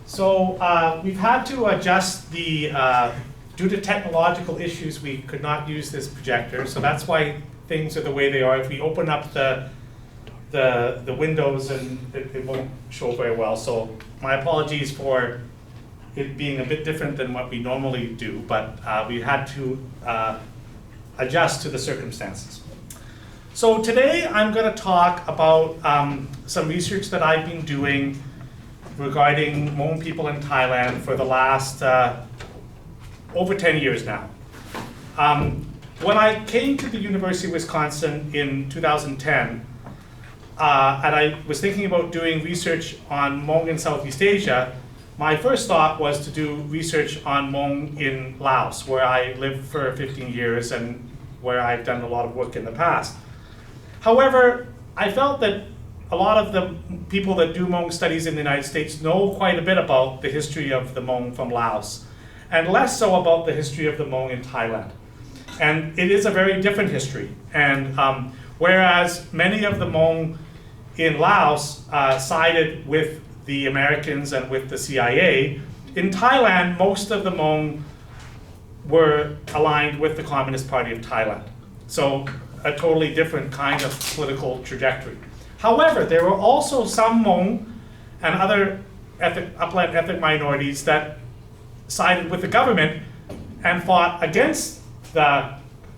So we've had to adjust the, due to technological issues, we could not use this projector. So that's why things are the way they are. If we open up the windows, and it won't show very well. So my apologies for it being a bit different than what we normally do, but we had to adjust to the circumstances. So today I'm going to talk about some research that I've been doing regarding Hmong people in Thailand for the last over 10 years now. When I came to the University of Wisconsin in 2010, and I was thinking about doing research on Hmong in Southeast Asia, my first thought was to do research on Hmong in Laos, where I lived for 15 years and where I've done a lot of work in the past. However, I felt that a lot of the people that do Hmong studies in the United States know quite a bit about the history of the Hmong from Laos, and less so about the history of the Hmong in Thailand. And it is a very different history. And whereas many of the Hmong in Laos sided with the Americans and with the CIA, in Thailand, most of the Hmong were aligned with the Communist Party of Thailand. So a totally different kind of political trajectory. However, there were also some Hmong and other upland ethnic minorities that sided with the government and fought against the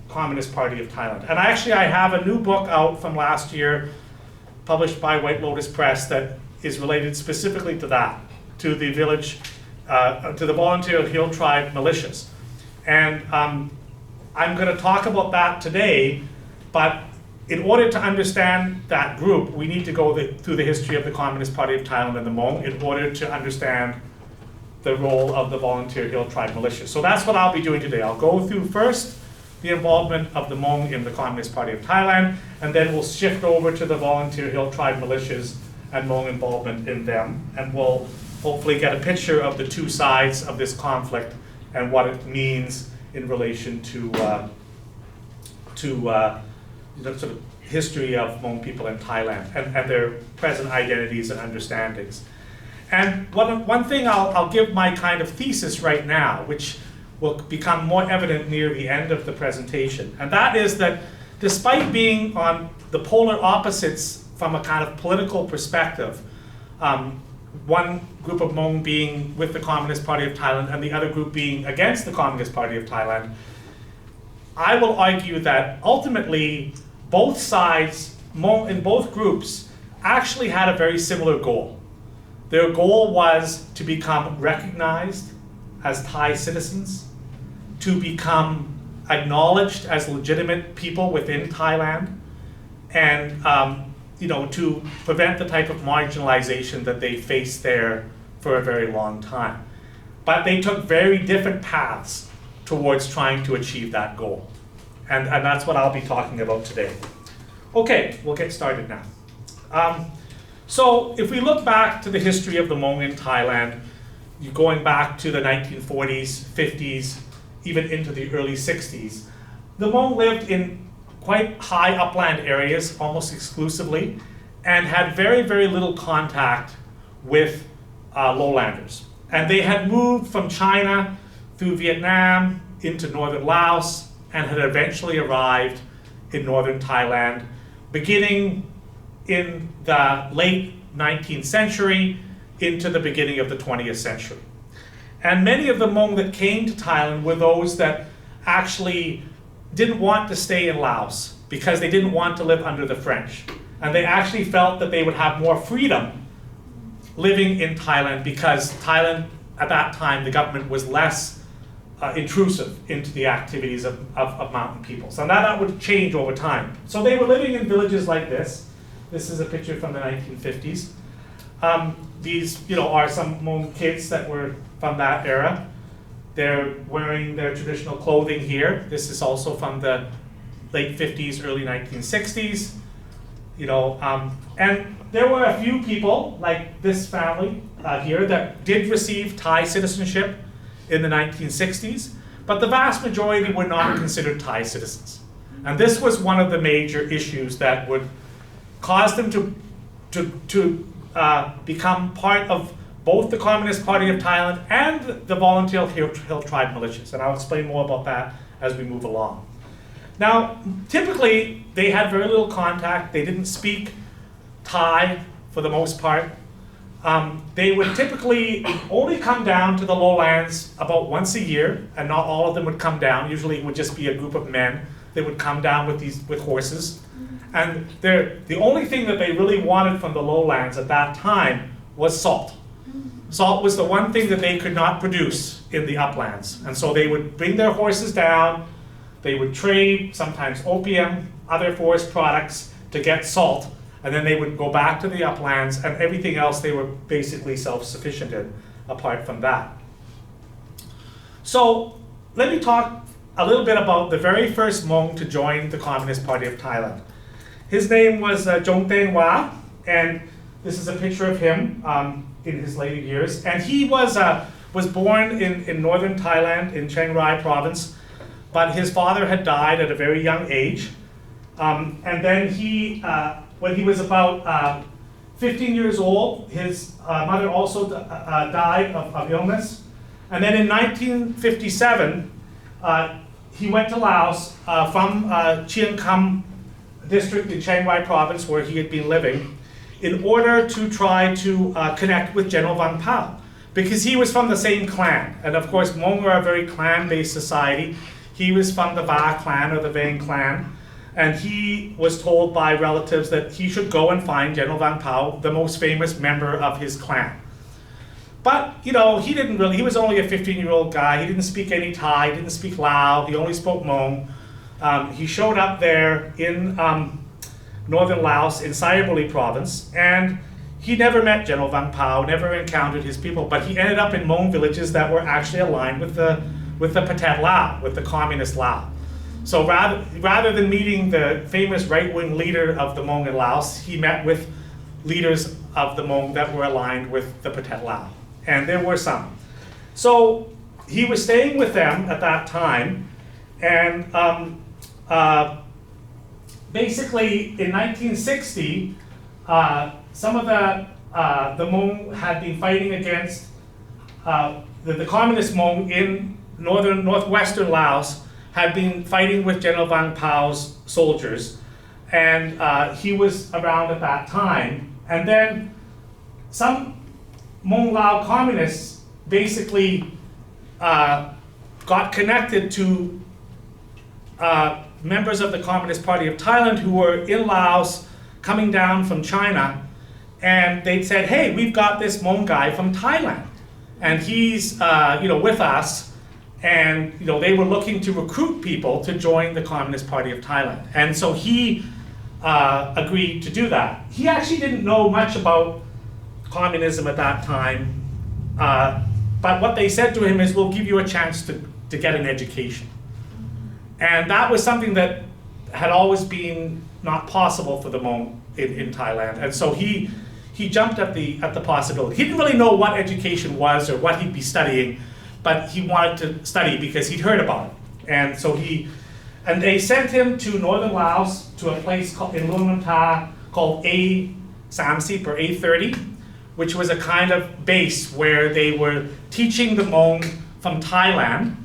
Communist Party of Thailand. And actually, I have a new book out from last year, published by Lotus Press, that is related specifically to that, to the to the Volunteer Hill Tribe Militias. And I'm going to talk about that today, but in order to understand that group, we need to go through the history of the Communist Party of Thailand and the Hmong in order to understand the role of the Volunteer Hill Tribe Militia. So that's what I'll be doing today. I'll go through first the involvement of the Hmong in the Communist Party of Thailand, and then we'll shift over to the Volunteer Hill Tribe Militias and Hmong involvement in them, and we'll hopefully get a picture of the two sides of this conflict and what it means in relation to the sort of history of Hmong people in Thailand and their present identities and understandings. And one thing I'll give my kind of thesis right now, which will become more evident near the end of the presentation, and that is that despite being on the polar opposites from a kind of political perspective, one group of Hmong being with the Communist Party of Thailand and the other group being against the Communist Party of Thailand, I will argue that ultimately both sides, in both groups, actually had a very similar goal. Their goal was to become recognized as Thai citizens, to become acknowledged as legitimate people within Thailand, and to prevent the type of marginalization that they faced there for a very long time. But they took very different paths towards trying to achieve that goal. And that's what I'll be talking about today. Okay, we'll get started now. So if we look back to the history of the Hmong in Thailand, going back to the 1940s, 50s, even into the early 60s, the Hmong lived in quite high upland areas, almost exclusively, and had very, very little contact with lowlanders. And they had moved from China through Vietnam into northern Laos and had eventually arrived in northern Thailand, beginning in the late 19th century into the beginning of the 20th century. And many of the Hmong that came to Thailand were those that actually didn't want to stay in Laos because they didn't want to live under the French. And they actually felt that they would have more freedom living in Thailand because Thailand, at that time, the government was less intrusive into the activities of mountain peoples. And that would change over time. So they were living in villages like this. This is a picture from the 1950s. These are some Hmong kids that were from that era. They're wearing their traditional clothing here. This is also from the late 50s, early 1960s. And there were a few people, like this family here, that did receive Thai citizenship in the 1960s, but the vast majority were not considered Thai citizens. And this was one of the major issues that would cause them to become part of both the Communist Party of Thailand and the Volunteer Hill Tribe Militias, and I'll explain more about that as we move along. Now, typically, they had very little contact. They didn't speak Thai for the most part. They would typically only come down to the lowlands about once a year, and not all of them would come down. Usually it would just be a group of men that would come down with horses. And the only thing that they really wanted from the lowlands at that time was salt. Salt was the one thing that they could not produce in the uplands. And so they would bring their horses down, they would trade sometimes opium, other forest products to get salt, and then they would go back to the uplands, and everything else they were basically self-sufficient in, apart from that. So let me talk a little bit about the very first Hmong to join the Communist Party of Thailand. His name was Jong Teng Wa, and this is a picture of him in his later years. And he was born in northern Thailand, in Chiang Rai Province, but his father had died at a very young age. And then when he was about 15 years old, his mother also died of illness. And then in 1957, he went to Laos from Chiang Khong District in Chiang Rai Province, where he had been living, in order to try to connect with General Vang Pao, because he was from the same clan. And of course, Hmong are a very clan-based society. He was from the Va clan, or the Vang clan, and he was told by relatives that he should go and find General Vang Pao, the most famous member of his clan. But, you know, he was only a 15-year-old guy. He didn't speak any Thai, he didn't speak Lao, he only spoke Hmong. He showed up there in northern Laos, in Sayabuli Province, and he never met General Vang Pao, never encountered his people, but he ended up in Hmong villages that were actually aligned with the Pathet Lao, with the Communist Lao. So rather than meeting the famous right-wing leader of the Hmong in Laos, he met with leaders of the Hmong that were aligned with the Pathet Lao. And there were some. So he was staying with them at that time, and basically in 1960, some of the Hmong had been fighting against the communist Hmong in northwestern Laos, had been fighting with General Vang Pao's soldiers, and he was around at that time. And then some Hmong Lao communists basically got connected to members of the Communist Party of Thailand who were in Laos coming down from China, and they said, hey, we've got this Hmong guy from Thailand, and he's with us. And they were looking to recruit people to join the Communist Party of Thailand. And so he agreed to do that. He actually didn't know much about communism at that time, but what they said to him is, we'll give you a chance to get an education. And that was something that had always been not possible for the Hmong in Thailand. And so he jumped at the possibility. He didn't really know what education was or what he'd be studying, but he wanted to study because he'd heard about it. And so they sent him to northern Laos, to a place in Luang Ta called A30 or A30, which was a kind of base where they were teaching the Hmong from Thailand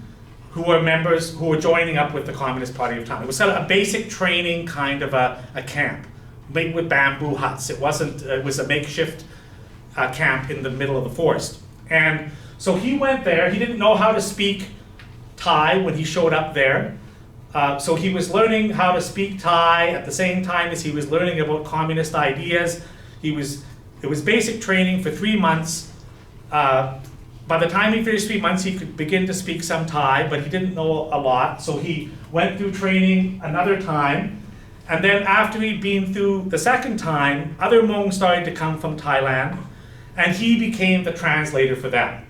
who were joining up with the Communist Party of Thailand. It was sort of a basic training kind of a camp, made with bamboo huts. It was a makeshift camp in the middle of the forest. And so he went there. He didn't know how to speak Thai when he showed up there. So he was learning how to speak Thai at the same time as he was learning about communist ideas. It was basic training for 3 months. By the time he finished 3 months, he could begin to speak some Thai, but he didn't know a lot. So he went through training another time. And then after he'd been through the second time, other Hmong started to come from Thailand, and he became the translator for them.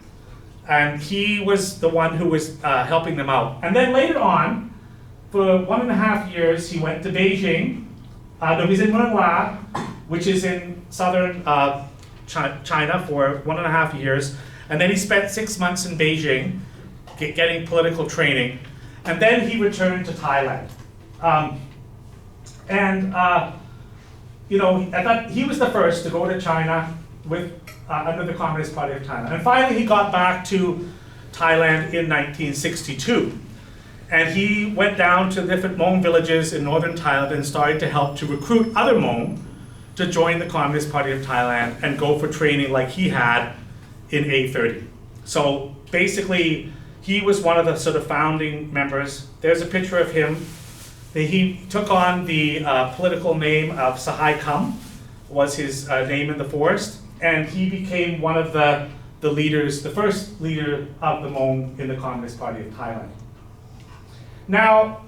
And he was the one who was helping them out. And then later on, for 1.5 years, he went to Beijing. He was in Murangla, which is in southern China, for 1.5 years. And then he spent 6 months in Beijing, getting political training. And then he returned to Thailand. He was the first to go to China with under the Communist Party of Thailand. And finally, he got back to Thailand in 1962. And he went down to different Hmong villages in northern Thailand and started to help to recruit other Hmong to join the Communist Party of Thailand and go for training like he had in A30. So basically, he was one of the sort of founding members. There's a picture of him. He took on the political name of Sahai Kam, was his name in the forest, and he became one of the leaders, the first leader of the Hmong in the Communist Party of Thailand. Now,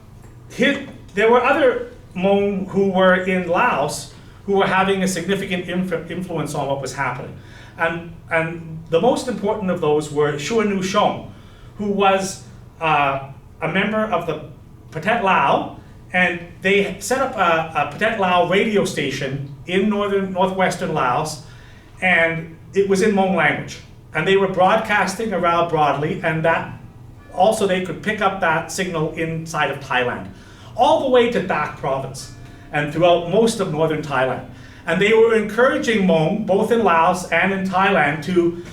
there were other Hmong who were in Laos who were having a significant influence on what was happening. And the most important of those were Shuanu Shong, who was a member of the Pathet Lao, and they set up a Pathet Lao radio station in northwestern Laos, and it was in Hmong language. And they were broadcasting around broadly, and that also they could pick up that signal inside of Thailand, all the way to Dak Province, and throughout most of northern Thailand. And they were encouraging Hmong, both in Laos and in Thailand, to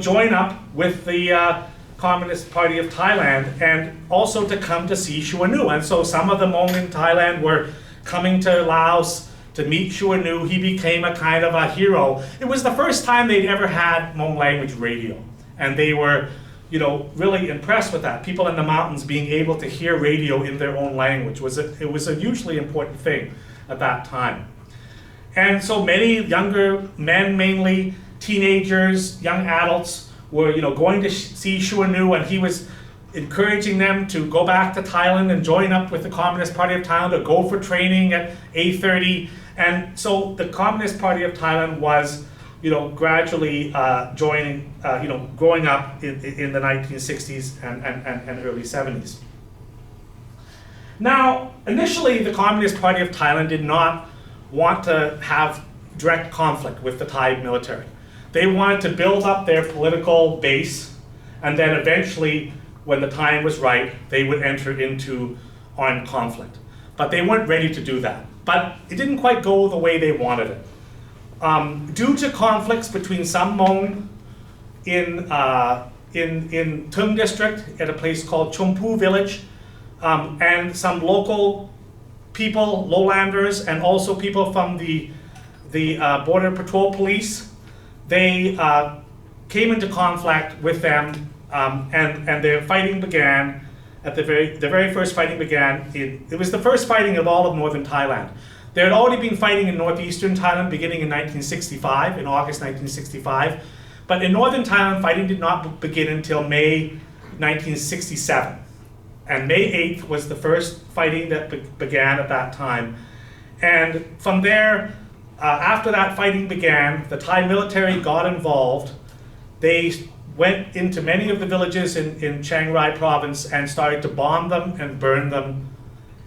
join up with the Communist Party of Thailand, and also to come to see Shuanu. And so some of the Hmong in Thailand were coming to Laos to meet Shuanu. He became a kind of a hero. It was the first time they'd ever had Hmong language radio, and they were really impressed with that. People in the mountains being able to hear radio in their own language was a hugely important thing at that time. And so many younger men, mainly teenagers, young adults, were going to see Shuanu, and he was encouraging them to go back to Thailand and join up with the Communist Party of Thailand, or go for training at A30. And so the Communist Party of Thailand was gradually growing up in the 1960s and early 70s. Now, initially, the Communist Party of Thailand did not want to have direct conflict with the Thai military. They wanted to build up their political base, and then eventually, when the time was right, they would enter into armed conflict. But they weren't ready to do that. But it didn't quite go the way they wanted it. Due to conflicts between some Hmong in Thung District at a place called Chompu Village, and some local people, lowlanders, and also people from the Border Patrol Police, they came into conflict with them, and their fighting began at the very first fighting began. It was the first fighting of all of northern Thailand. There had already been fighting in northeastern Thailand beginning in 1965, in August 1965. But in northern Thailand, fighting did not begin until May 1967. And May 8th was the first fighting that began at that time. And from there, after that fighting began, the Thai military got involved. They went into many of the villages in Chiang Rai Province and started to bomb them and burn them.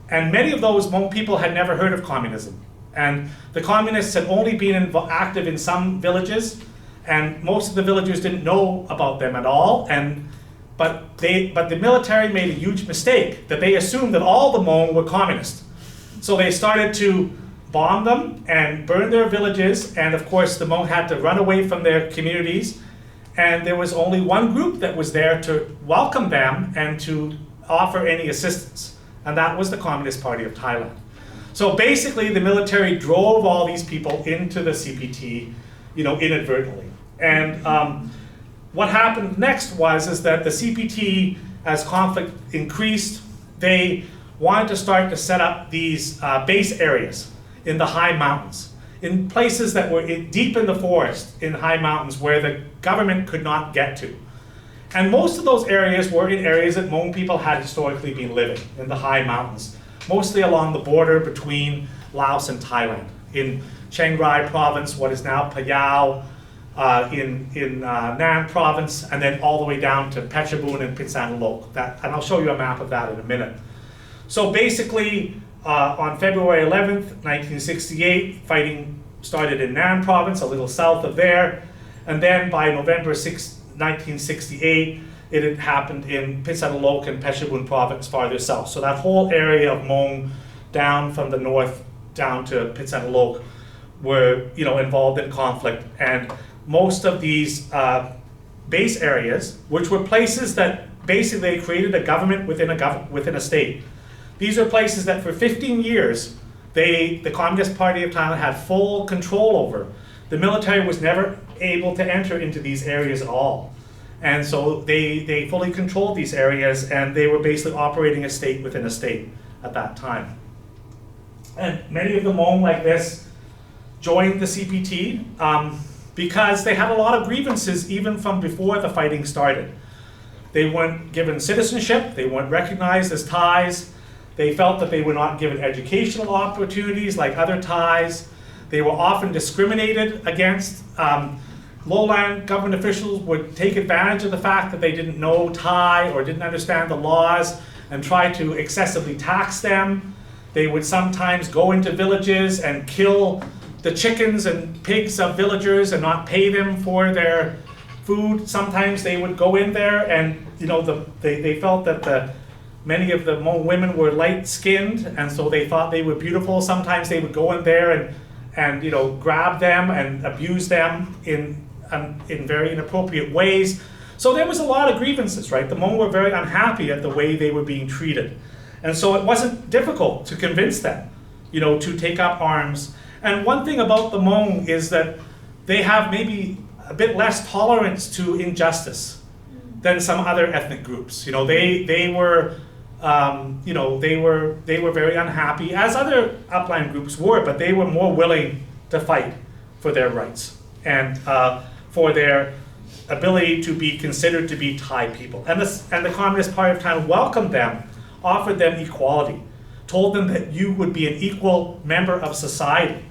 And many of those Hmong people had never heard of communism. And the communists had only been active in some villages, and most of the villagers didn't know about them at all. But the military made a huge mistake, that they assumed that all the Hmong were communist. So they started to bomb them and burn their villages, and of course the Hmong had to run away from their communities. And there was only one group that was there to welcome them and to offer any assistance. And that was the Communist Party of Thailand. So basically, the military drove all these people into the CPT, inadvertently. And what happened next is that the CPT, as conflict increased, they wanted to start to set up these base areas in the high mountains, in places that were deep in the forest, in high mountains, where the government could not get to. And most of those areas were in areas that Hmong people had historically been living, in the high mountains, mostly along the border between Laos and Thailand. In Chiang Rai Province, what is now Phayao, in Nan Province, and then all the way down to Phetchabun and Phusang District. And I'll show you a map of that in a minute. So basically, on February 11th, 1968, fighting started in Nan Province, a little south of there, and then by November 6th, 1968, it had happened in Phusang District and Phetchabun Province farther south. So that whole area of Hmong down from the north down to Phusang District were involved in conflict. And most of these base areas, which were places that basically created a government within a state. These are places that for 15 years, the Communist Party of Thailand had full control over. The military was never able to enter into these areas at all. And so they fully controlled these areas, and they were basically operating a state within a state at that time. And many of the Hmong like this joined the CPT because they had a lot of grievances even from before the fighting started. They weren't given citizenship, they weren't recognized as Thais, they felt that they were not given educational opportunities like other Thais, they were often discriminated against. Lowland government officials would take advantage of the fact that they didn't know Thai or didn't understand the laws and try to excessively tax them. They would sometimes go into villages and kill the chickens and pigs of villagers and not pay them for their food. Sometimes they would go in there and, they felt that many of the Hmong women were light-skinned, and so they thought they were beautiful. Sometimes they would go in there and grab them and abuse them in very inappropriate ways. So there was a lot of grievances, right? The Hmong were very unhappy at the way they were being treated. And so it wasn't difficult to convince them, to take up arms. And one thing about the Hmong is that they have maybe a bit less tolerance to injustice than some other ethnic groups. They were very unhappy, as other upland groups were, but they were more willing to fight for their rights and for their ability to be considered to be Thai people. And the Communist Party of Thailand welcomed them, offered them equality, told them that you would be an equal member of society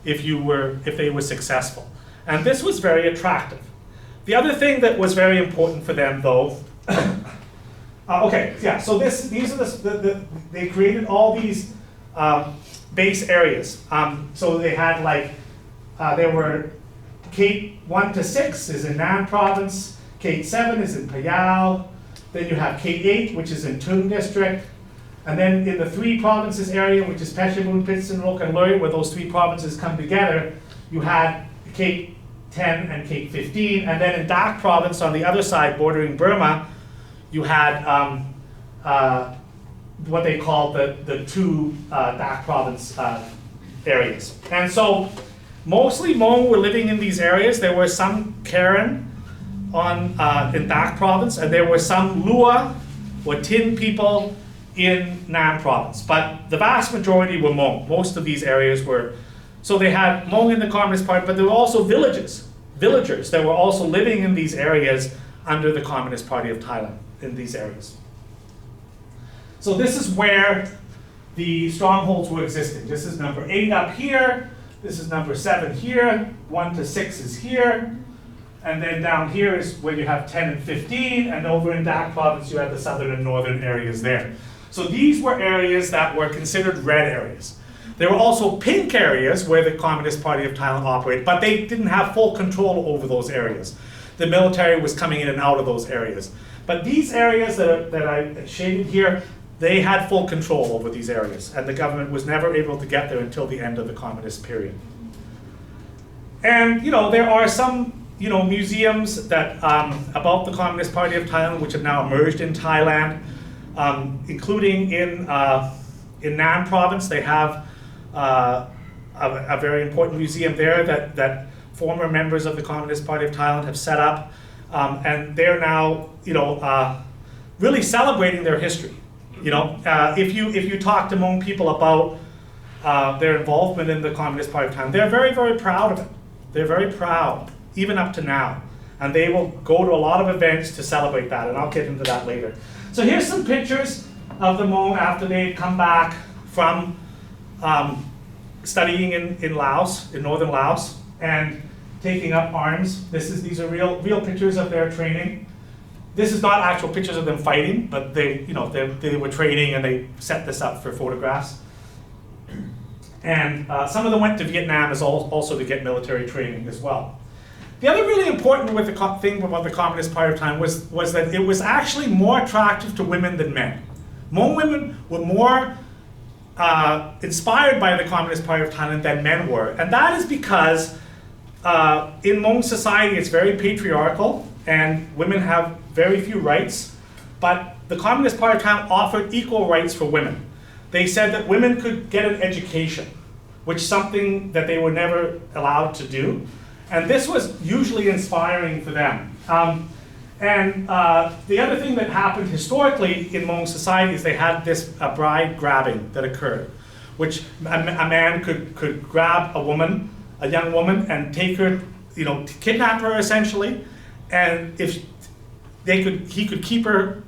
if they were successful. And this was very attractive. The other thing that was very important for them, though, so these are they created all these base areas. So they had there were Khek 1 to 6 is in Nan Province, Khek 7 is in Phayao, then you have Khek 8, which is in Thung District, and then in the 3 provinces area, which is Phetchabun, Phitsan, Rok, and Loi, where those 3 provinces come together, you had Khek 10 and Khek 15, and then in Dak Province on the other side, bordering Burma, you had what they called the 2 Dak Province areas. And so mostly Hmong were living in these areas. There were some Karen in Dak Province, and there were some Lua or Tin people in Nan Province. But the vast majority were Hmong. Most of these areas were. So they had Hmong in the Communist Party, but there were also villagers that were also living in these areas under the Communist Party of Thailand in these areas. So this is where the strongholds were existing. This is number 8 up here. This is number 7 here. 1 to 6 is here. And then down here is where you have 10 and 15. And over in Dak Province, you have the southern and northern areas there. So these were areas that were considered red areas. There were also pink areas where the Communist Party of Thailand operated, but they didn't have full control over those areas. The military was coming in and out of those areas. But these areas that I shaded here, they had full control over these areas, and the government was never able to get there until the end of the communist period. And there are some museums that about the Communist Party of Thailand, which have now emerged in Thailand, including in Nan Province. They have a very important museum there that former members of the Communist Party of Thailand have set up, and they're now really celebrating their history. If you talk to Hmong people about their involvement in the Communist Party of Thailand, they're very, very proud of it. They're very proud, even up to now. And they will go to a lot of events to celebrate that, and I'll get into that later. So here's some pictures of the Hmong after they've come back from studying in Laos, in northern Laos, and taking up arms. These are real pictures of their training. This is not actual pictures of them fighting, but they were training and they set this up for photographs. And some of them went to Vietnam also to get military training as well. The other really important thing about the Communist Party of Thailand was that it was actually more attractive to women than men. Hmong women were more inspired by the Communist Party of Thailand than men were, and that is because in Hmong society, it's very patriarchal, and women have very few rights, but the Communist Party of Thailand offered equal rights for women. They said that women could get an education, which is something that they were never allowed to do. And this was usually inspiring for them. The other thing that happened historically in Hmong society is they had this bride grabbing that occurred, which a man could grab a woman, a young woman, and take her, kidnap her essentially, and if he could keep her,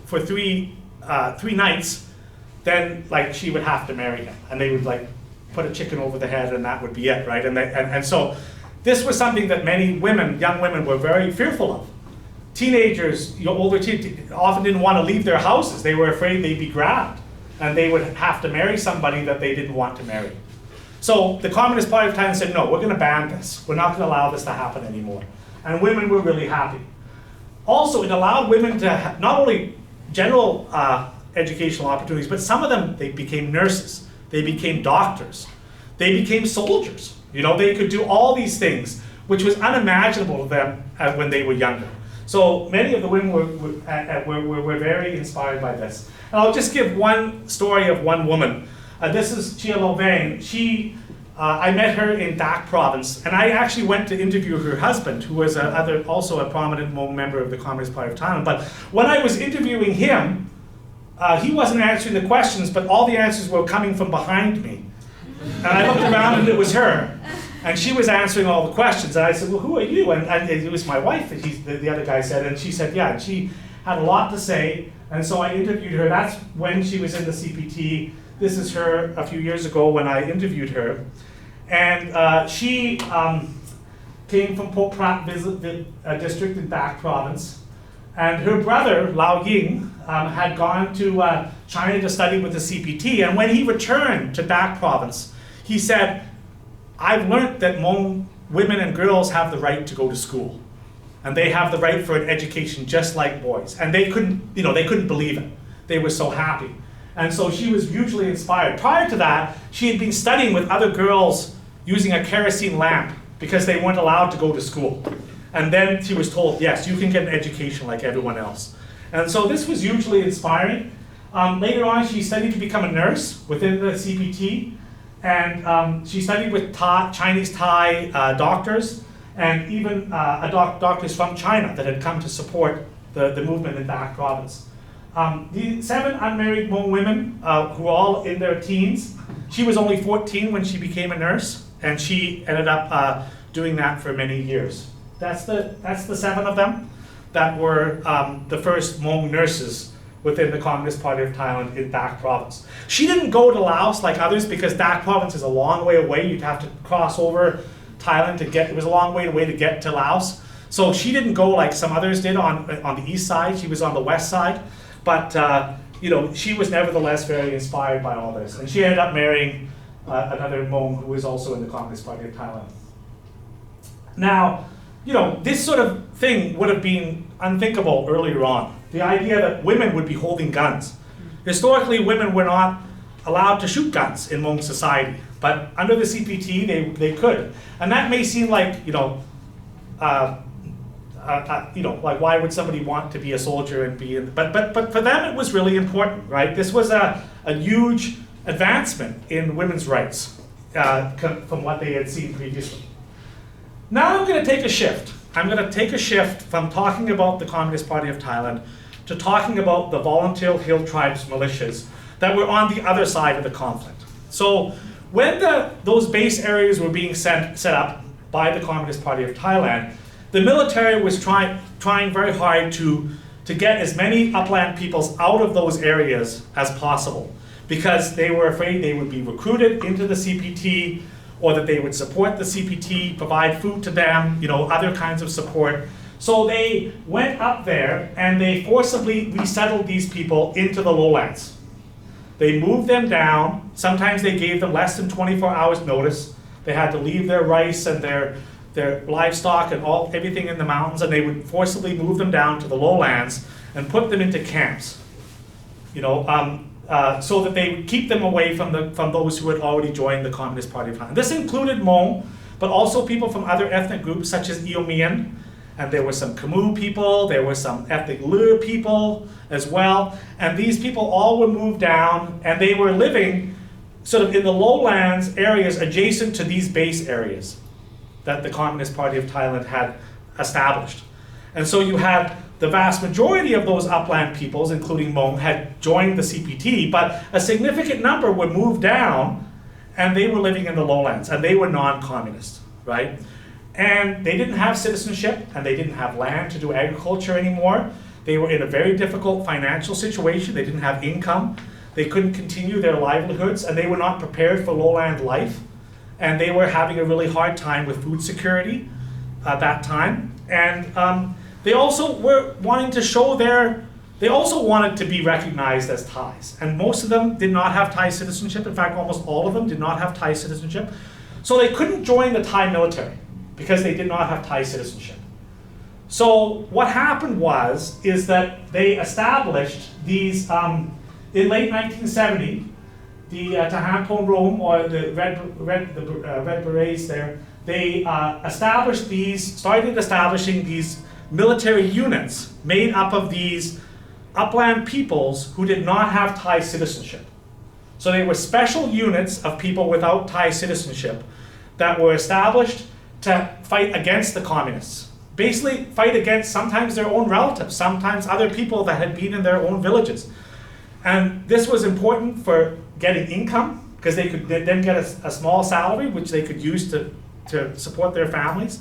for three nights, then like she would have to marry him, and they would like put a chicken over the head, and that would be it, right? And so this was something that many women, young women, were very fearful of. Teenagers, older teens, often didn't want to leave their houses. They were afraid they'd be grabbed, and they would have to marry somebody that they didn't want to marry. So the Communist Party of Thailand said, no, we're going to ban this. We're not going to allow this to happen anymore. And women were really happy. Also, it allowed women to have not only general educational opportunities, but some of them, they became nurses, they became doctors, they became soldiers. They could do all these things, which was unimaginable to them when they were younger. So many of the women were very inspired by this. And I'll just give one story of one woman. This is Chia Lo Vang. I met her in Dak Province, and I actually went to interview her husband, who was also a prominent Hmong member of the Communist Party of Thailand. But when I was interviewing him, he wasn't answering the questions, but all the answers were coming from behind me. And I looked around, and it was her. And she was answering all the questions. And I said, well, who are you? And it was my wife, the other guy said. And she said, yeah. And she had a lot to say. And so I interviewed her. That's when she was in the CPT. This is her a few years ago when I interviewed her. And she came from Pok Prat district in Dak Province. And her brother, Lao Ying, had gone to China to study with the CPT. And when he returned to Dak Province, he said, I've learned that Hmong women and girls have the right to go to school. And they have the right for an education just like boys. And they couldn't believe it. They were so happy. And so she was hugely inspired. Prior to that, she had been studying with other girls using a kerosene lamp because they weren't allowed to go to school. And then she was told, yes, you can get an education like everyone else. And so this was hugely inspiring. Later on, she studied to become a nurse within the CPT. And she studied with Chinese Thai doctors, and even doctors from China that had come to support the movement in Dak Province. The 7 unmarried Hmong women who were all in their teens, she was only 14 when she became a nurse, and she ended up doing that for many years. That's the 7 of them that were the first Hmong nurses within the Communist Party of Thailand in Dak Province. She didn't go to Laos like others because Dak Province is a long way away. You'd have to cross over Thailand to get, it was a long way to get to Laos. So she didn't go like some others did on the east side. She was on the west side. But she was nevertheless very inspired by all this. And she ended up marrying another Hmong who was also in the Communist Party of Thailand. Now, this sort of thing would have been unthinkable earlier on. The idea that women would be holding guns. Historically, women were not allowed to shoot guns in Hmong society, but under the CPT, they could. And that may seem like, like why would somebody want to be a soldier and be in, but for them it was really important, right? This was a huge advancement in women's rights from what they had seen previously. Now I'm going to take a shift. I'm going to take a shift from talking about the Communist Party of Thailand to talking about the Volunteer Hill Tribe Militias that were on the other side of the conflict. So when those base areas were being set up by the Communist Party of Thailand, the military was trying very hard to get as many upland peoples out of those areas as possible, because they were afraid they would be recruited into the CPT, or that they would support the CPT, provide food to them, other kinds of support. So they went up there and they forcibly resettled these people into the lowlands. They moved them down. Sometimes they gave them less than 24 hours notice. They had to leave their rice and their livestock and everything in the mountains, and they would forcibly move them down to the lowlands and put them into camps. So that they would keep them away from those who had already joined the Communist Party of Thailand. This included Hmong. but also people from other ethnic groups such as Eomian, and there were some Khmu people, there were some ethnic Lur people as well, and these people all were moved down, and they were living sort of in the lowlands areas adjacent to these base areas that the Communist Party of Thailand had established. And so you had the vast majority of those upland peoples, including Hmong, had joined the CPT, but a significant number were moved down and they were living in the lowlands and they were non-communist, right? And they didn't have citizenship and they didn't have land to do agriculture anymore. They were in a very difficult financial situation. They didn't have income. They couldn't continue their livelihoods and they were not prepared for lowland life. And they were having a really hard time with food security at that time. And they also were wanting to show they also wanted to be recognized as Thais. And most of them did not have Thai citizenship. In fact, almost all of them did not have Thai citizenship. So they couldn't join the Thai military because they did not have Thai citizenship. So what happened is that they established these, in late 1970, the Tahampon Rome, or the Red Berets there, they started establishing these military units made up of these upland peoples who did not have Thai citizenship. So they were special units of people without Thai citizenship that were established to fight against the communists. Basically fight against sometimes their own relatives, sometimes other people that had been in their own villages. And this was important for getting income, because they could then get a small salary, which they could use to support their families.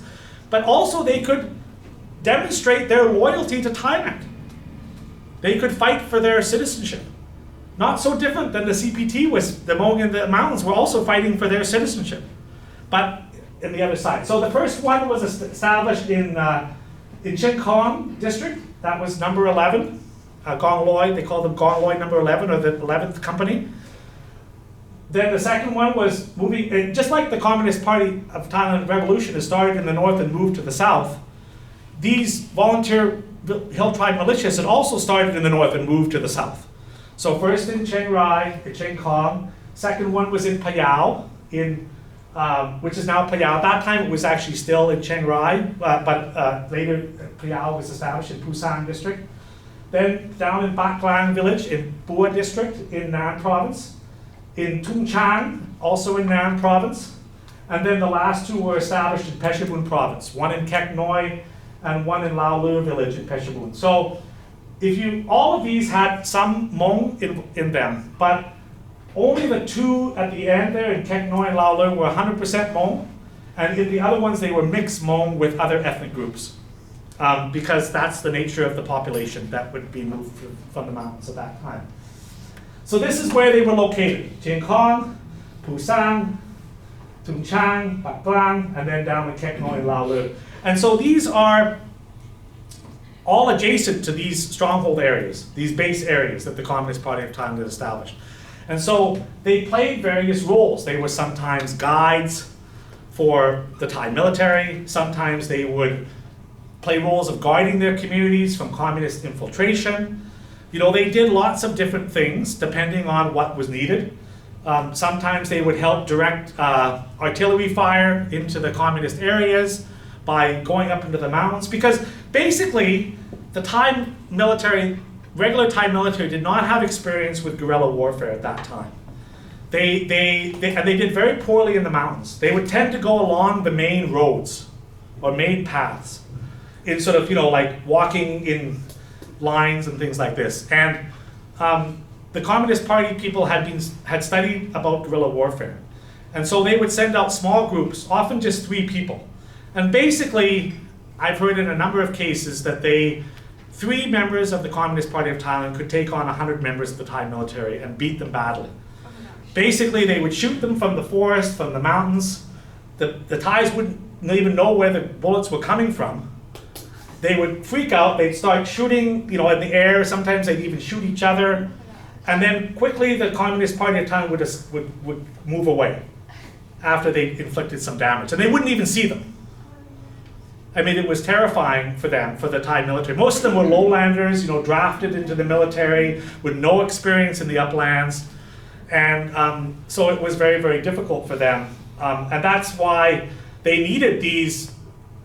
But also they could demonstrate their loyalty to Thailand. They could fight for their citizenship. Not so different than the CPT was, the Hmong in the mountains were also fighting for their citizenship, but in the other side. So the first one was established in Chiang Khong District. That was number 11, Gong Loi. They called them Gong Loi number 11, or the 11th company. Then the second one was moving, just like the Communist Party of Thailand revolution has started in the north and moved to the south, these Volunteer Hill Tribe Militias had also started in the north and moved to the south. So first in Chiang Rai, in Chiang Khong. Second one was in Phayao, which is now Phayao. At that time it was actually still in Chiang Rai, but later Phayao was established in Phusang District. Then down in Paklang village in Baird District in Nan Province. In Chang, also in Nan Province. And then the last two were established in Phetchabun Province, one in Khek Noi and one in Lao Lur village in Phetchabun. So all of these had some Hmong in them, but only the two at the end there in Khek Noi and Lao Lur were 100% Hmong, and in the other ones they were mixed Hmong with other ethnic groups, because that's the nature of the population that would be moved from the mountains at that time. So this is where they were located: Chiang Khong, Phusang, Tung Chang, Paklang, and then down in Khek Noi and Lao Lur. And so these are all adjacent to these stronghold areas, these base areas that the Communist Party of Thailand had established. And so they played various roles. They were sometimes guides for the Thai military. Sometimes they would play roles of guarding their communities from communist infiltration. They did lots of different things depending on what was needed. Sometimes they would help direct artillery fire into the communist areas by going up into the mountains, because basically the Thai military, regular Thai military, did not have experience with guerrilla warfare at that time. They did very poorly in the mountains. They would tend to go along the main roads or main paths in sort of, like walking in lines and things like this. And the Communist Party people had studied about guerrilla warfare. And so they would send out small groups, often just 3 people. And basically, I've heard in a number of cases that 3 members of the Communist Party of Thailand could take on 100 members of the Thai military and beat them badly. Basically, they would shoot them from the forest, from the mountains. The Thais wouldn't even know where the bullets were coming from. They would freak out, they'd start shooting, in the air, sometimes they'd even shoot each other. And then quickly the Communist Party of Thailand would move away after they inflicted some damage. And they wouldn't even see them. I mean, it was terrifying for them, for the Thai military. Most of them were lowlanders, drafted into the military with no experience in the uplands. And so it was very, very difficult for them. And that's why they needed these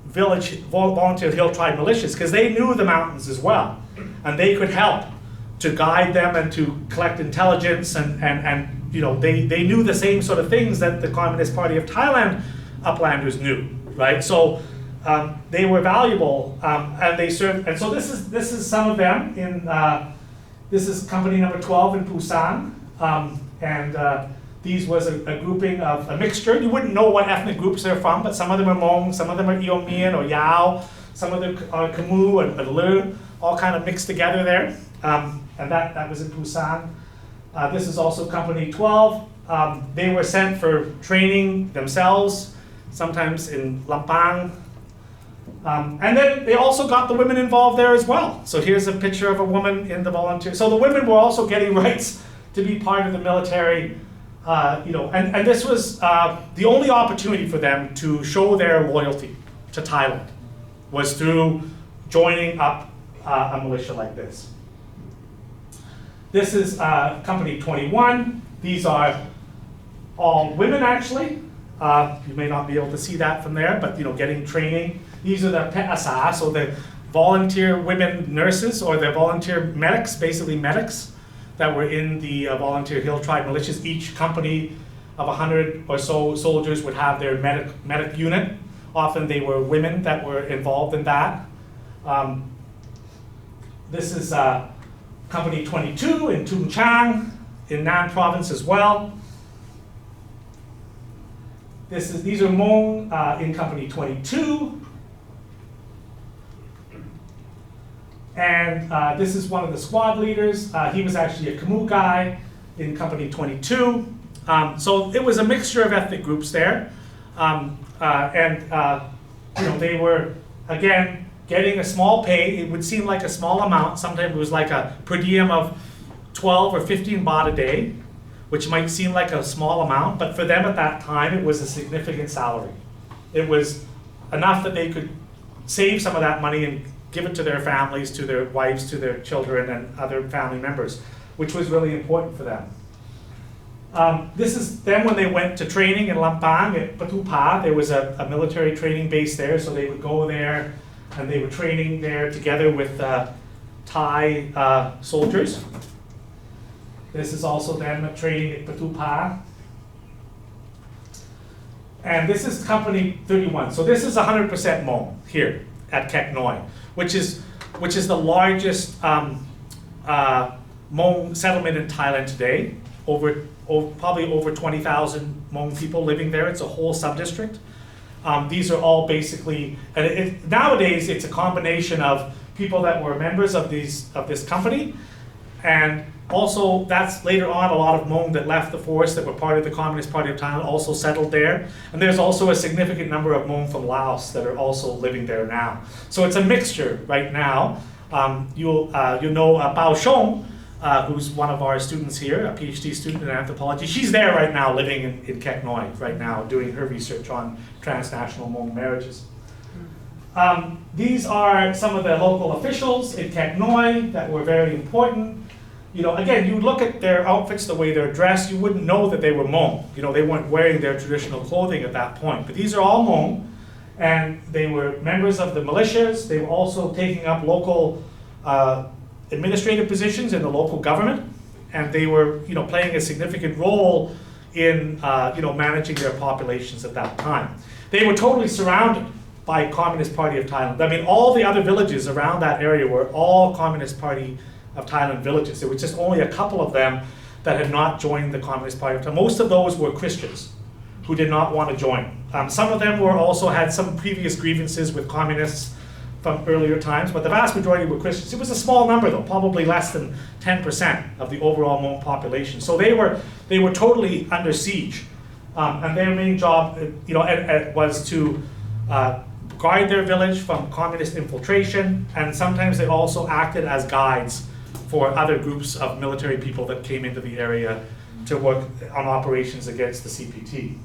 volunteer hill tribe militias because they knew the mountains as well, and they could help to guide them and to collect intelligence, and you know, they knew the same sort of things that the Communist Party of Thailand uplanders knew, right? So they were valuable, and they served. And so this is some of them in. This is company number 12 in Phusang, and these was a grouping of a mixture. You wouldn't know what ethnic groups they're from, but some of them are Hmong, some of them are Eomian or Yao, some of them are Khmu and Le, all kind of mixed together there. And that was in Phusang. This is also company 12. They were sent for training themselves, sometimes in Lampang. And then they also got the women involved there as well. So here's a picture of a woman in the volunteer. So the women were also getting rights to be part of the military. You know, and this was the only opportunity for them to show their loyalty to Thailand was through joining up a militia like this. This is company 21. These are all women, actually. You may not be able to see that from there, but you know, getting training. These are the PETASA, so the volunteer women nurses or the volunteer medics, basically medics, that were in the Volunteer Hill Tribe Militias. Each company of 100 or so soldiers would have their medic unit. Often they were women that were involved in that. This is company 22 in Tung Chang, in Nan Province as well. These are Hmong in company 22. And this is one of the squad leaders. He was actually a Khmu guy in company 22. So it was a mixture of ethnic groups there. You know, they were, again, getting a small pay. It would seem like a small amount. Sometimes it was like a per diem of 12 or 15 baht a day, which might seem like a small amount, but for them at that time, it was a significant salary. It was enough that they could save some of that money and give it to their families, to their wives, to their children, and other family members, which was really important for them. This is them when they went to training in Lampang at Patupa. There was a military training base there, so they would go there, and they were training there together with Thai soldiers. This is also them training at Patupa. And this is company 31. So this is 100% Hmong here at Khek Noi, which is the largest Hmong settlement in Thailand today. Probably over 20,000 Hmong people living there. It's a whole sub-district. These are all basically, and nowadays it's a combination of people that were members of this company, and also that's later on a lot of Hmong that left the force that were part of the Communist Party of Thailand also settled there. And there's also a significant number of Hmong from Laos that are also living there now. So it's a mixture right now. You'll know Bao Shong, who's one of our students here, a PhD student in anthropology. She's there right now living in Khek Noi right now doing her research on transnational Hmong marriages. These are some of the local officials in Khek Noi that were very important. You know, again, you look at their outfits, the way they're dressed, you wouldn't know that they were Hmong. You know, they weren't wearing their traditional clothing at that point. But these are all Hmong, and they were members of the militias. They were also taking up local administrative positions in the local government, and they were, you know, playing a significant role in, you know, managing their populations at that time. They were totally surrounded by Communist Party of Thailand. I mean, all the other villages around that area were all Communist Party of Thailand villages. There was just only a couple of them that had not joined the Communist Party of Thailand. Most of those were Christians who did not want to join. Some of them also had some previous grievances with communists from earlier times, but the vast majority were Christians. It was a small number though, probably less than 10% of the overall Hmong population. So they were totally under siege. And their main job, you know, was to guard their village from communist infiltration, and sometimes they also acted as guides for other groups of military people that came into the area to work on operations against the CPT.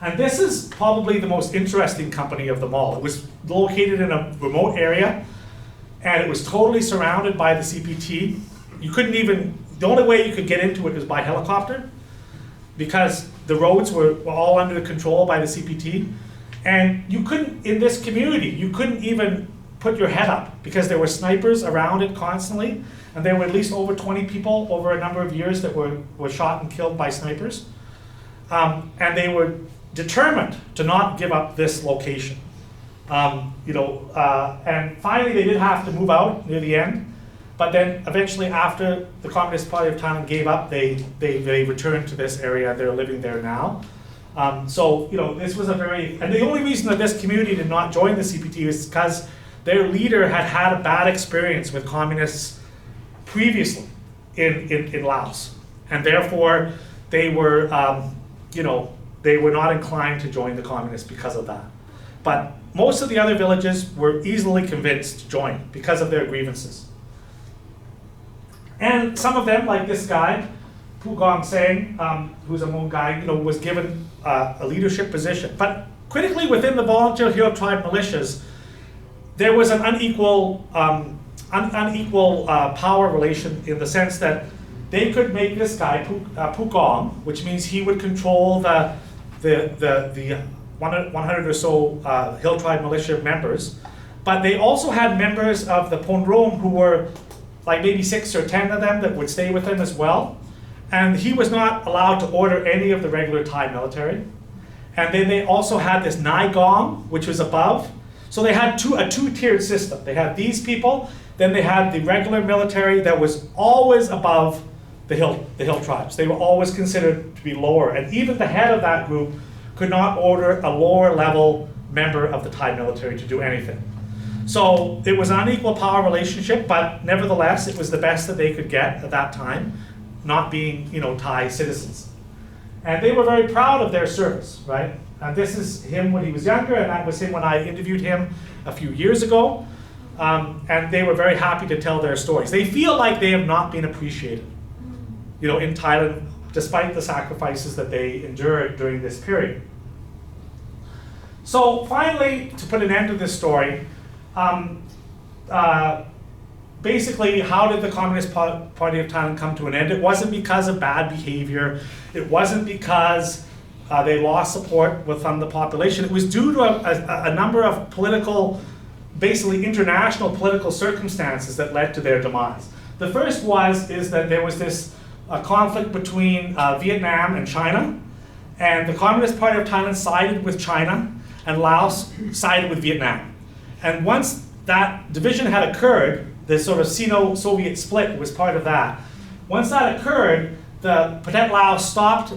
And this is probably the most interesting company of them all. It was located in a remote area, and it was totally surrounded by the CPT. You couldn't even, the only way you could get into it was by helicopter, because the roads were all under control by the CPT. And you couldn't, in this community, you couldn't even put your head up because there were snipers around it constantly. And there were at least over 20 people over a number of years that were shot and killed by snipers. And they were determined to not give up this location. And finally they did have to move out near the end. But then eventually after the Communist Party of Thailand gave up, they returned to this area. They're living there now. This was and the only reason that this community did not join the CPT is because their leader had had a bad experience with communists previously in Laos. And therefore they were, they were not inclined to join the communists because of that. But most of the other villages were easily convinced to join because of their grievances. And some of them, like this guy, Phusang District, who's a Hmong guy, was given a leadership position. But critically, within the Volunteer Hill Tribe Militias, there was an unequal power relation in the sense that they could make this guy Phusang, which means he would control the 100 or so Hill Tribe Militia members. But they also had members of the Pondrom who were like maybe 6 or 10 of them that would stay with him as well. And he was not allowed to order any of the regular Thai military. And then they also had this Nai Gom, which was above. So they had a two-tiered system. They had these people, then they had the regular military that was always above the hill tribes. They were always considered to be lower. And even the head of that group could not order a lower level member of the Thai military to do anything. So it was an unequal power relationship, but nevertheless, it was the best that they could get at that time, not being, Thai citizens. And they were very proud of their service, right? And this is him when he was younger, and that was him when I interviewed him a few years ago. And they were very happy to tell their stories. They feel like they have not been appreciated, in Thailand, despite the sacrifices that they endured during this period. So finally, to put an end to this story, basically, how did the Communist Party of Thailand come to an end? It wasn't because of bad behavior. It wasn't because they lost support from the population. It was due to a number of basically international political circumstances that led to their demise. The first is that there was this conflict between Vietnam and China, and the Communist Party of Thailand sided with China, and Laos sided with Vietnam. And once that division had occurred, the sort of Sino-Soviet split was part of that. Once that occurred, the Pathet Laos stopped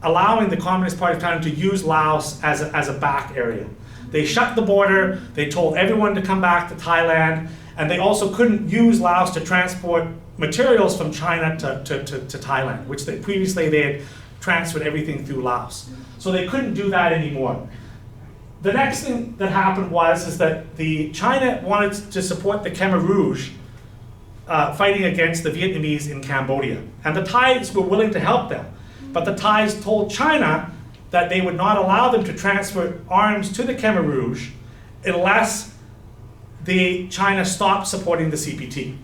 allowing the Communist Party of Thailand to use Laos as a back area. They shut the border, they told everyone to come back to Thailand, and they also couldn't use Laos to transport materials from China to Thailand, which previously they had transferred everything through Laos. So they couldn't do that anymore. The next thing that happened is that China wanted to support the Khmer Rouge fighting against the Vietnamese in Cambodia. And the Thais were willing to help them. But the Thais told China that they would not allow them to transfer arms to the Khmer Rouge unless China stopped supporting the CPT.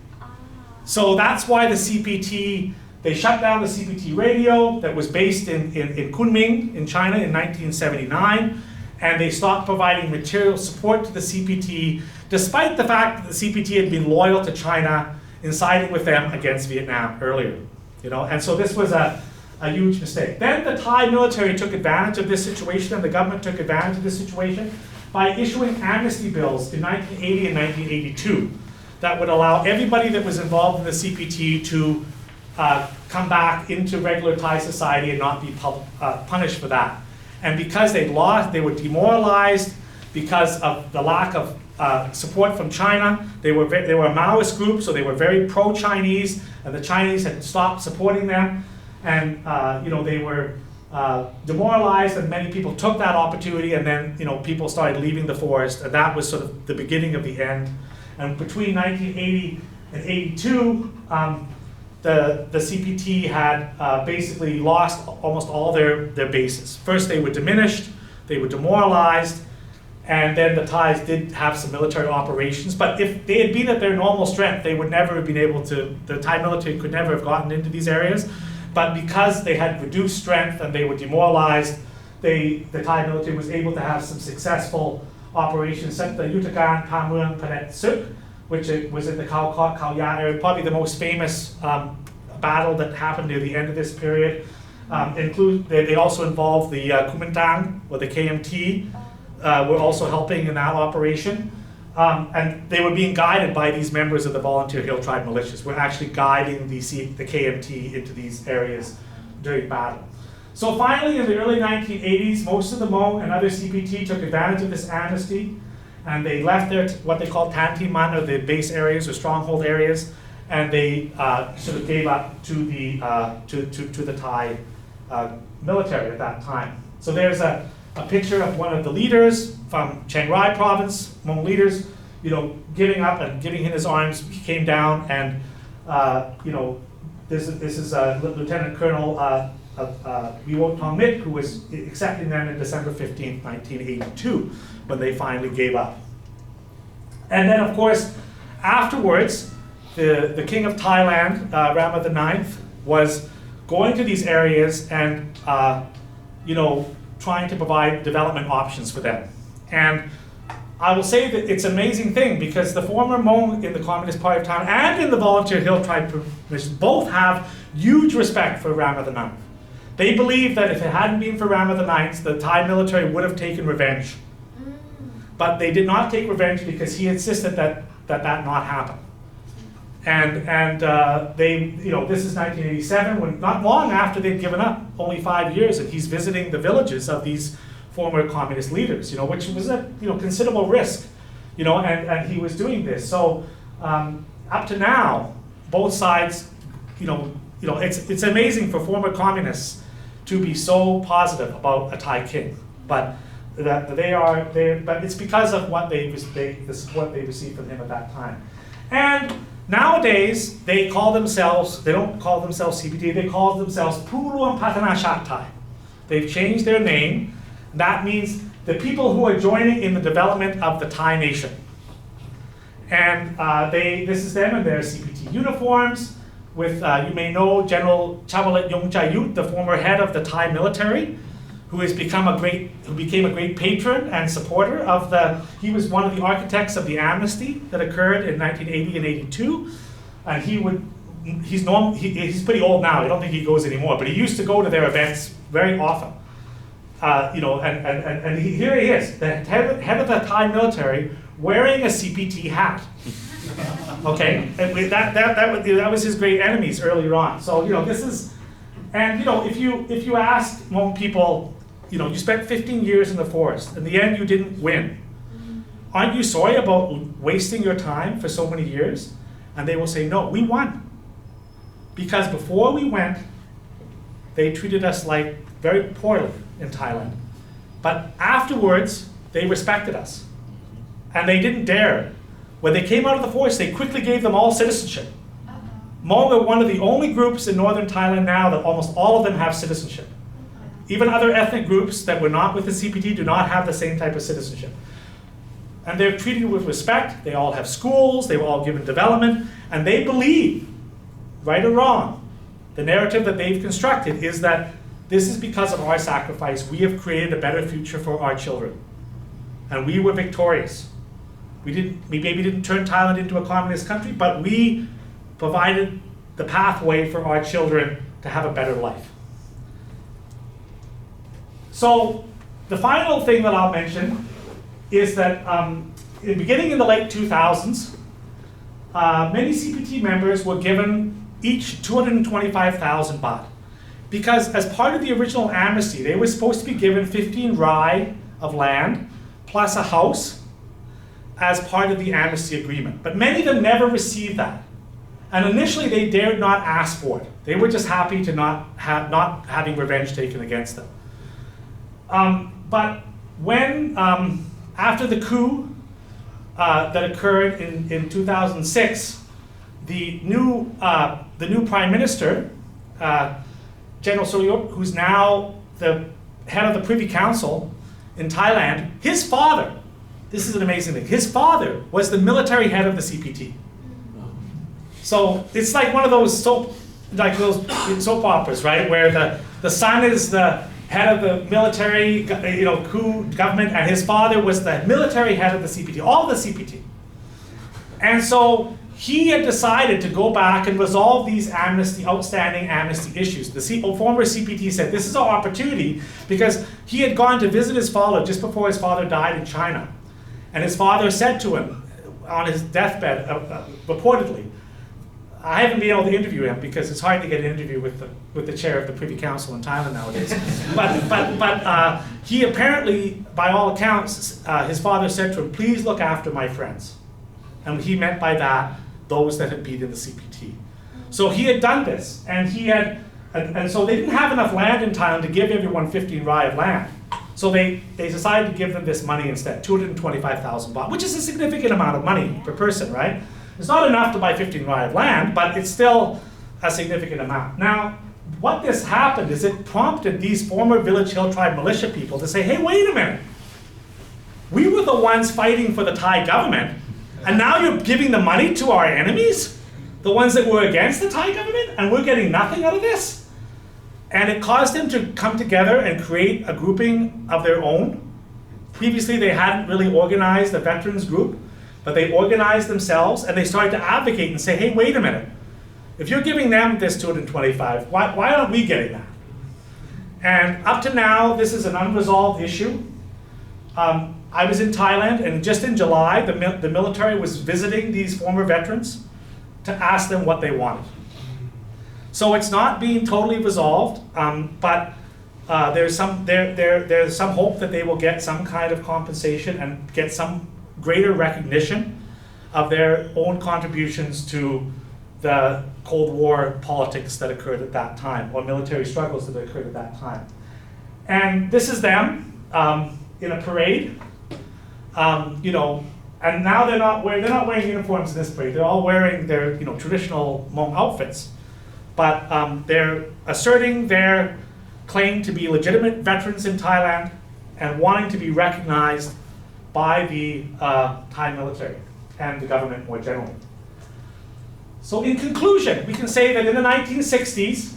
So that's why they shut down the CPT radio that was based in Kunming in China in 1979. And they stopped providing material support to the CPT, despite the fact that the CPT had been loyal to China in siding with them against Vietnam earlier. And so this was a huge mistake. Then the Thai military took advantage of this situation, and the government took advantage of this situation by issuing amnesty bills in 1980 and 1982 that would allow everybody that was involved in the CPT to come back into regular Thai society and not be punished for that. And because they lost, they were demoralized because of the lack of support from China. They were a Maoist group, so they were very pro-Chinese, and the Chinese had stopped supporting them. And they were demoralized, and many people took that opportunity, and then people started leaving the forest, and that was sort of the beginning of the end. And between 1980 and 82, the CPT had basically lost almost all their bases. First they were diminished, they were demoralized, and then the Thais did have some military operations. But if they had been at their normal strength, they would never have been able to, the Thai military could never have gotten into these areas. But because they had reduced strength and they were demoralized, the Thai military was able to have some successful operations, such the Yutagan Pamuang Panet Suk, which was in the Khao Ya area, probably the most famous battle that happened near the end of this period. They also involved the Kuomintang, or the KMT, were also helping in that operation. And they were being guided by these members of the Volunteer Hill Tribe Militias. We're actually guiding the KMT into these areas during battle. So finally, in the early 1980s, most of the Hmong and other CPT took advantage of this amnesty, and they left their, what they call Tantiman, or the base areas or stronghold areas, and they sort of gave up to the Thai military at that time. So there's a picture of one of the leaders from Chiang Rai Province, Hmong leaders, giving up and giving in his arms. He came down, and this is Lieutenant Colonel Viwo Tong Mit, who was accepting them in December 15, 1982, when they finally gave up. And then, of course, afterwards, the King of Thailand, Rama IX, was going to these areas and trying to provide development options for them. And I will say that it's an amazing thing, because the former Hmong in the Communist Party of Thailand and in the Volunteer Hill Tribe Militia both have huge respect for Rama IX. They believe that if it hadn't been for Rama IX, the Thai military would have taken revenge. But they did not take revenge because he insisted that not happen. And this is 1987, when not long after they'd given up, only 5 years, and he's visiting the villages of these former communist leaders, which was a considerable risk, and he was doing this. So up to now, both sides, it's amazing for former communists to be so positive about a Thai king, but but it's because of the support they received from him at that time. And nowadays, they don't call themselves CPT, they call themselves Puluang Patana Shat Thai. They've changed their name. That means the people who are joining in the development of the Thai nation. And this is them in their CPT uniforms with, you may know, General Chavalet Yongchayut, the former head of the Thai military, who became a great patron and supporter of he was one of the architects of the amnesty that occurred in 1980 and 82. And he's pretty old now, I don't think he goes anymore, but he used to go to their events very often. And here he is, the head of the Thai military, wearing a CPT hat. Okay, and that was his great enemies earlier on. So this is, and if you ask Hmong people, you spent 15 years in the forest. In the end, you didn't win. Aren't you sorry about wasting your time for so many years? And they will say, no, we won. Because before we went, they treated us very poorly in Thailand. But afterwards, they respected us. And they didn't dare. When they came out of the forest, they quickly gave them all citizenship. Hmong are one of the only groups in northern Thailand now that almost all of them have citizenship. Even other ethnic groups that were not with the CPT do not have the same type of citizenship. And they're treated with respect. They all have schools, they were all given development, and they believe, right or wrong, the narrative that they've constructed is that this is because of our sacrifice. We have created a better future for our children. And we were victorious. We maybe didn't turn Thailand into a communist country, but we provided the pathway for our children to have a better life. So the final thing that I'll mention is that beginning in the late 2000s, many CPT members were given each 225,000 baht. Because as part of the original amnesty, they were supposed to be given 15 rai of land plus a house as part of the amnesty agreement. But many of them never received that. And initially they dared not ask for it. They were just happy to not having revenge taken against them. But when, after the coup that occurred in 2006, the new Prime Minister, General Suryot, who's now the head of the Privy Council in Thailand, his father, this is an amazing thing, his father was the military head of the CPT. So it's like one of those soap like those soap operas, right? Where the son is the head of the military, coup government, and his father was the military head of the CPT, all the CPT. And so he had decided to go back and resolve these outstanding amnesty issues. The former CPT said this is our opportunity because he had gone to visit his father just before his father died in China. And his father said to him on his deathbed, reportedly, I haven't been able to interview him because it's hard to get an interview with the chair of the Privy Council in Thailand nowadays. but he apparently, by all accounts, his father said to him, please look after my friends. And he meant by that those that had been in the CPT. So he had done this, and so they didn't have enough land in Thailand to give everyone 15 rai of land. So they decided to give them this money instead, 225,000 baht, which is a significant amount of money per person, right? It's not enough to buy 15 rai of land, but it's still a significant amount. Now, what this happened is it prompted these former Village Hill Tribe Militia people to say, hey, wait a minute. We were the ones fighting for the Thai government, and now you're giving the money to our enemies? The ones that were against the Thai government, and we're getting nothing out of this? And it caused them to come together and create a grouping of their own. Previously, they hadn't really organized a veterans group, but they organized themselves and they started to advocate and say, hey, wait a minute. If you're giving them this 225, why aren't we getting that? And up to now, this is an unresolved issue. I was in Thailand, and just in July, the military was visiting these former veterans to ask them what they wanted. So it's not being totally resolved, but there's some hope that they will get some kind of compensation and get some greater recognition of their own contributions to the Cold War politics that occurred at that time, or military struggles that occurred at that time. And this is them in a parade, and now they're not wearing uniforms in this parade. They're all wearing their traditional Hmong outfits. But they're asserting their claim to be legitimate veterans in Thailand and wanting to be recognized by the Thai military and the government more generally. So in conclusion, we can say that in the 1960s,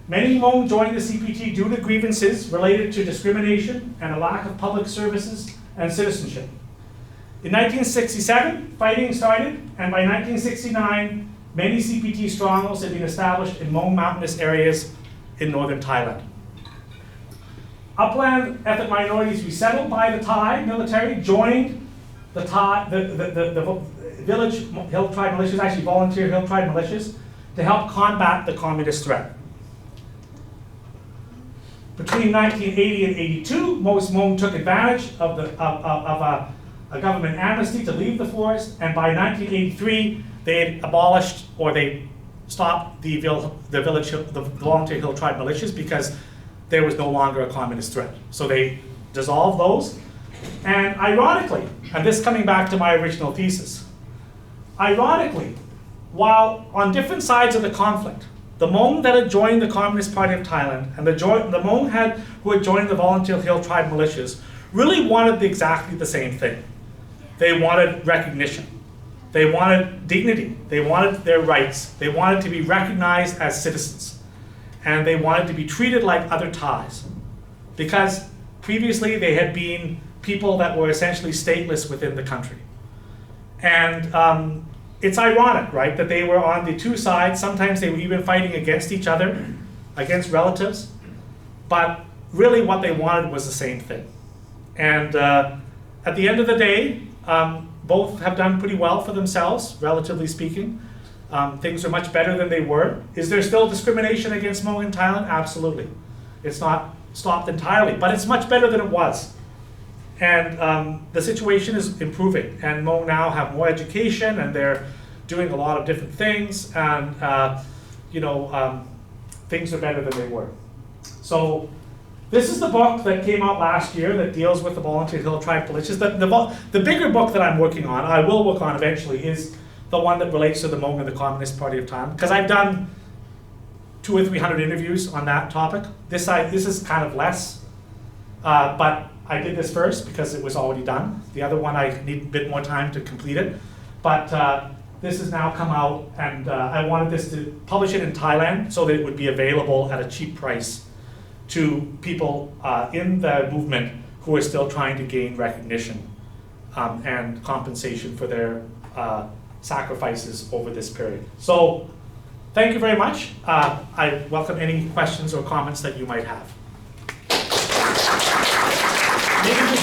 many Hmong joined the CPT due to grievances related to discrimination and a lack of public services and citizenship. In 1967, fighting started, and by 1969, many CPT strongholds had been established in Hmong mountainous areas in northern Thailand. Upland ethnic minorities resettled by the Thai military joined the Village Hill Tribe Militias, actually Volunteer Hill Tribe Militias, to help combat the communist threat. Between 1980 and 82, most Hmong took advantage of a government amnesty to leave the forest, and by 1983, they had abolished, or they stopped the Volunteer Hill Tribe Militias because there was no longer a communist threat. So they dissolved those. And ironically, and this coming back to my original thesis, ironically, while on different sides of the conflict, the Hmong that had joined the Communist Party of Thailand and the Hmong who had joined the Volunteer Hill Tribe Militias really wanted exactly the same thing. They wanted recognition. They wanted dignity. They wanted their rights. They wanted to be recognized as citizens. And they wanted to be treated like other Thais. Because previously they had been people that were essentially stateless within the country. And it's ironic, right, that they were on the two sides. Sometimes they were even fighting against each other, against relatives. But really what they wanted was the same thing. And at the end of the day, both have done pretty well for themselves, relatively speaking. Things are much better than they were. Is there still discrimination against Hmong in Thailand? Absolutely. It's not stopped entirely, but it's much better than it was. And the situation is improving, and Hmong now have more education, and they're doing a lot of different things, and things are better than they were. So this is the book that came out last year that deals with the Volunteer Hill Tribe Militias. The bigger book that I'm working on, I will work on eventually, is the one that relates to the Hmong and the Communist Party of Thailand, because I've done 200 or 300 interviews on that topic. This is kind of less, but I did this first because it was already done. The other one I need a bit more time to complete it. But this has now come out, and I wanted this to publish it in Thailand so that it would be available at a cheap price to people in the movement who are still trying to gain recognition and compensation for their sacrifices over this period. So thank you very much. I welcome any questions or comments that you might have. Maybe